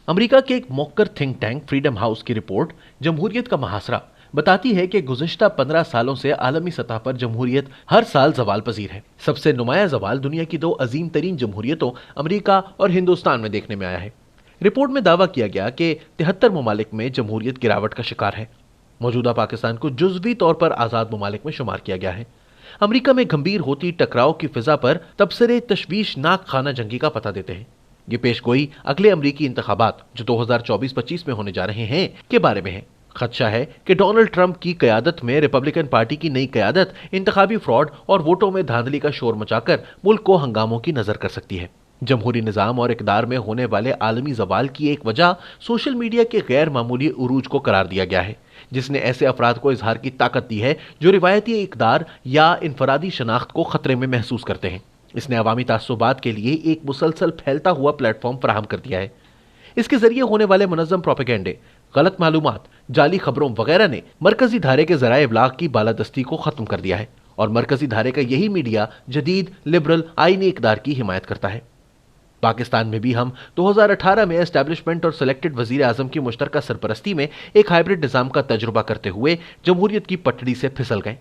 America के एक मौकर think tank freedom house की रिपोर्ट जमहूरियत का महासरा बताती है कि गुज़िश्ता 15 सालों से आलमी सतह पर जमहूरियत हर साल जवाल पजीर है। सबसे नुमाया जवाल दुनिया की दो अजीम तरीन जमहूरियतों अमेरिका और हिंदुस्तान में देखने में आया है। रिपोर्ट में दावा किया गया कि 73 ममालिक में जमहूरियत गिरावट का शिकार है। मौजूदा पाकिस्तान को जुज़वी तौर पर आज़ाद ममालिक में शुमार किया गया है। अमेरिका में गंभीर होती टकराव की फिजा पर तबसरे तशवीशनाक खाना जंगी का पता देते हैं। ये पेशगोई अगले अमरीकी इंतखाबात जो 2024-25 में होने जा रहे हैं के बारे में है। खदशा है कि डोनाल्ड ट्रंप की क़यादत में रिपब्लिकन पार्टी की नई क़यादत इंतखाबी फ्रॉड और वोटों में धांधली का शोर मचाकर मुल्क को हंगामों की नजर कर सकती है। जमहूरी निज़ाम और इक़दार में होने वाले आलमी ज़वाल की एक वजह सोशल मीडिया के गैर मामूली उरूज को करार दिया गया है, जिसने ऐसे अफराद को इजहार की ताकत दी है जो रिवायती इक़दार या इनफरादी शनाख्त को खतरे में महसूस करते हैं। इसने अवामी तासुबात के लिए एक मुसलसल फैलता हुआ प्लेटफॉर्म फराहम कर दिया है। इसके जरिए होने वाले मुनज़्ज़म प्रोपेगेंडे, गलत मालूमात, जाली खबरों वगैरह ने मरकजी धारे के ज़राए इब्लाग की बालादस्ती को खत्म कर दिया है और मरकजी धारे का यही मीडिया जदीद लिबरल आईनी इक़दार की हिमायत करता है। पाकिस्तान में भी हम 2018 में एस्टैब्लिशमेंट और सिलेक्टेड वजीर आजम की मुश्तरका सरपरस्ती में एक हाइब्रिड निज़ाम का तजुर्बा करते हुए जमहूरियत की पटड़ी से फिसल गए।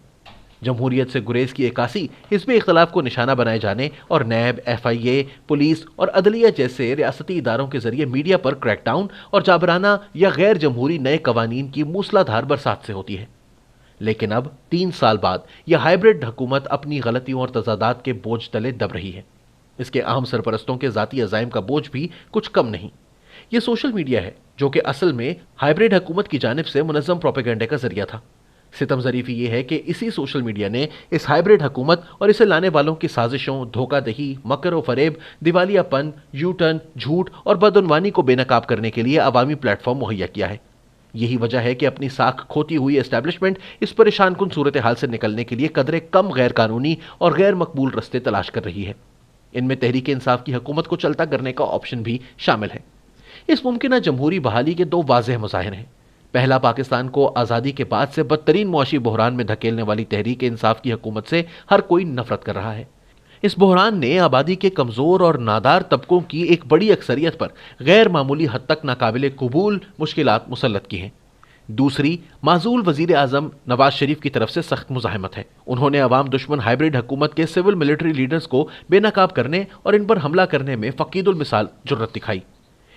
जमहूरियत से गुरेज की एकासी हिज़्ब इख्तलाफ को निशाना बनाए जाने और नैब, FIA, पुलिस और अदलिया जैसे रियासती इदारों के जरिए मीडिया पर क्रैकडाउन और जाबराना या गैर जमहूरी नए कवानीन की मूसलाधार बरसात से होती है। लेकिन अब 3 साल बाद यह हाइब्रिड हुकूमत अपनी गलतियों और तजादात के बोझ तले दब रही है। इसके अहम सरपरस्तों के ज़ाती अज़ाइम का बोझ भी कुछ कम नहीं। यह सोशल मीडिया है जो कि असल में हाइब्रिड हुकूमत की जानिब से मुनज़्ज़म प्रोपेगेंडे का जरिया था। सितम ज़रीफ़ी यह है कि इसी सोशल मीडिया ने इस हाइब्रिड हुकूमत और इसे लाने वालों की साजिशों, धोखादही, मकर व फरेब, दिवालियापन, यू टर्न, झूठ और बदउनवानी को बेनकाब करने के लिए अवामी प्लेटफॉर्म मुहैया किया है। यही वजह है कि अपनी साख खोती हुई एस्टैब्लिशमेंट इस परेशान कुन सूरत हाल से निकलने के लिए कदरे कम गैर कानूनी और गैर मकबूल रस्ते तलाश कर रही है। इनमें तहरीक इंसाफ की हुकूमत को चलता करने का ऑप्शन भी शामिल है। इस मुमकिन जमहूरी बहाली के दो वाज़ेह मज़ाहिर हैं। पहला, पाकिस्तान को आज़ादी के बाद से बदतरीन मुआशी बहरान में धकेलने वाली तहरीक इंसाफ की हुकूमत से हर कोई नफरत कर रहा है। इस बहरान ने आबादी के कमज़ोर और नादार तबकों की एक बड़ी अक्सरियत पर गैर मामूली हद तक नाकाबिले कबूल मुश्किलात मुसल्लत की हैं। दूसरी, माजूल वजीर आजम नवाज शरीफ की तरफ से सख्त मुजाहिमत है। उन्होंने अवाम दुश्मन हाइब्रिड हुकूमत के सिविल मिलिट्री लीडर्स को बेनकाब करने और इन पर हमला करने में फ़कीदुल मिसाल जुर्रत दिखाई।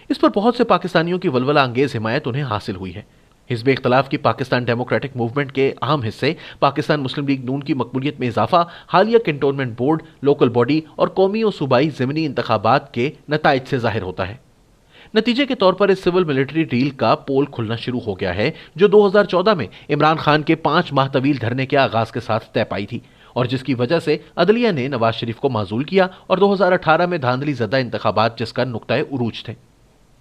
इस पर बहुत से पाकिस्तानियों की वलवला अंगेज हिमायत उन्हें हासिल हुई है। हिज़्ब इख्तलाफ की पाकिस्तान डेमोक्रेटिक मूवमेंट के अहम हिस्से पाकिस्तान मुस्लिम लीग नून की मकबूलियत में इजाफा, हालिया कैंटोनमेंट बोर्ड, लोकल बॉडी और कौमी और सूबाई ज़मीनी इंतखाबात के नताइज से जाहिर होता है। नतीजे के तौर पर इस सिविल मिलिट्री डील का पोल खुलना शुरू हो गया है, जो 2014 में इमरान खान के 5 माह तवील धरने के आगाज के साथ तय पाई थी और जिसकी वजह से अदलिया ने नवाज शरीफ को माजूल किया और 2018 में धांधली ज़दा इंतखाबात जिसका नुक्ता उरूज थे।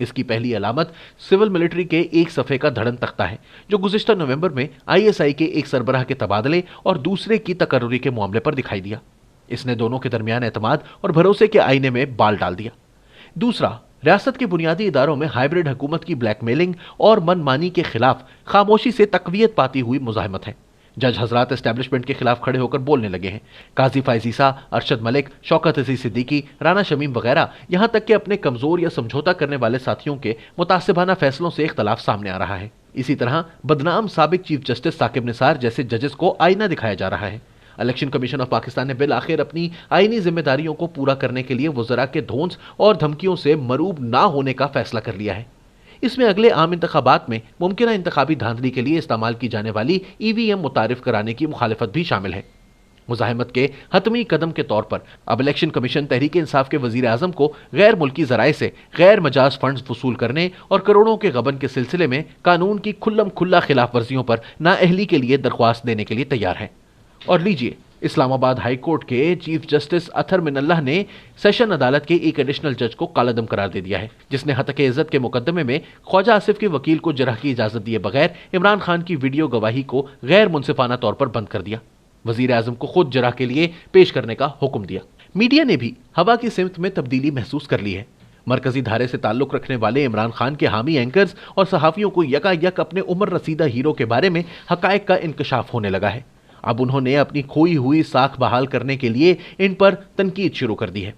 इसकी पहली अलामत सिविल मिलिट्री के एक सफ़े का धड़न तख्ता है, जो गुज़िश्ता नवंबर में ISI के एक सरबराह के तबादले और दूसरे की तकर्रुरी के मामले पर दिखाई दिया। इसने दोनों के दरमियान एतमाद और भरोसे के आईने में बाल डाल दिया। दूसरा, रियासत के बुनियादी इदारों में हाइब्रिड हुकूमत की ब्लैकमेलिंग और मनमानी के खिलाफ खामोशी से तकवीयत पाती हुई मुजाहिमत है। जज हजरात एस्टैब्लिशमेंट के खिलाफ खड़े होकर बोलने लगे हैं। काजी फायजीसा, अरशद मलिक, शौकत अजीज सिद्दीकी, राना शमीम वगैरह, यहां तक कि अपने कमजोर या समझौता करने वाले साथियों के मुतासिबाना फैसलों से इख्तलाफ सामने आ रहा है। इसी तरह बदनाम साबिक चीफ जस्टिस साकिब निसार जैसे जजेस को आईना दिखाया जा रहा है। इलेक्शन कमीशन ऑफ पाकिस्तान ने बिल आखिर अपनी आईनी जिम्मेदारियों को पूरा करने के लिए वज़रा के धौंस और धमकियों से मरूब ना होने का फैसला कर लिया है। इसमें अगले आम इंतखाबात में मुमकिन इंतखाबी धांधली के लिए इस्तेमाल की जाने वाली EVM मुतारिफ कराने की मुखालिफत भी शामिल है। मुजाहिमत के हतमी कदम के तौर पर अब इलेक्शन कमीशन तहरीक इंसाफ के वजीर आजम को गैर मुल्की जराए से गैर मजाज फंड्स वसूल करने और करोड़ों के गबन के सिलसिले में कानून की खुल्लम खुल्ला खिलाफ वर्जियों पर नाअहली के लिए दरख्वास्त देने के लिए तैयार है। और लीजिए, इस्लामाबाद हाई कोर्ट के चीफ जस्टिस अथर मिनल्लाह ने सेशन अदालत के एक एडिशनल जज को कालादम करार दे दिया है, जिसने हतके इज्जत के मुकदमे में ख्वाजा आसिफ के वकील को जरह की इजाजत दिए बगैर इमरान खान की वीडियो गवाही को गैर मुनसिफाना तौर पर बंद कर दिया। वजीर आजम को खुद जरह के लिए पेश करने का हुक्म दिया। मीडिया ने भी हवा की सिमत में तब्दीली महसूस कर ली है। मरकजी धारे से ताल्लुक रखने वाले इमरान खान के हामी एंकर्स और सहाफियों को यकायक अपने उम्र रसीदा हीरो के बारे में हकायक का इंकशाफ होने लगा है। अब उन्होंने अपनी खोई हुई साख बहाल करने के लिए इन पर तनकीद शुरू कर दी है।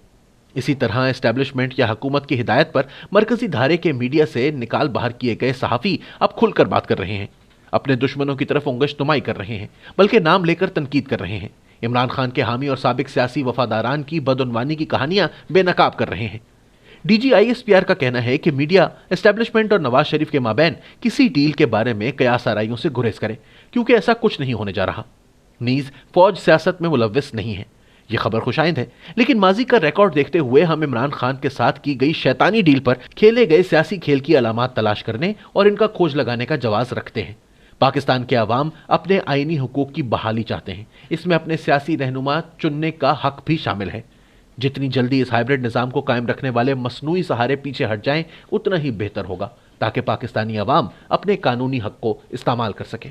इसी तरह एस्टेब्लिशमेंट या हुकूमत की हिदायत पर मरकजी धारे के मीडिया से निकाल बाहर किए गए सहाफ़ी अब खुलकर बात कर रहे हैं, अपने दुश्मनों की तरफ उंगलियां कर रहे हैं, बल्कि नाम लेकर तनकीद कर रहे हैं। इमरान खान के हामी और साबिक सियासी वफादारान की बदउनवानी की कहानियां बेनकाब कर रहे हैं। DGISPR का कहना है कि मीडिया एस्टेब्लिशमेंट और नवाज शरीफ के माबैन किसी डील के बारे में कयास आराइयों से गुरेज करे, क्योंकि ऐसा कुछ नहीं होने जा रहा। नीज फौज सियासत में मुलव्विस नहीं है। यह खबर खुशाइंद है, लेकिन माजी का रिकॉर्ड देखते हुए हम इमरान खान के साथ की गई शैतानी डील पर खेले गए सियासी खेल की अलामात तलाश करने और इनका खोज लगाने का जवाज रखते हैं। पाकिस्तान के अवाम अपने आईनी हुकूक की बहाली चाहते हैं। इसमें अपने सियासी रहनुमा चुनने का हक भी शामिल है। जितनी जल्दी इस हाइब्रिड निज़ाम को कायम रखने वाले मसनूई सहारे पीछे हट जाएं, उतना ही बेहतर होगा, ताकि पाकिस्तानी अवाम अपने कानूनी हक को इस्तेमाल कर सके।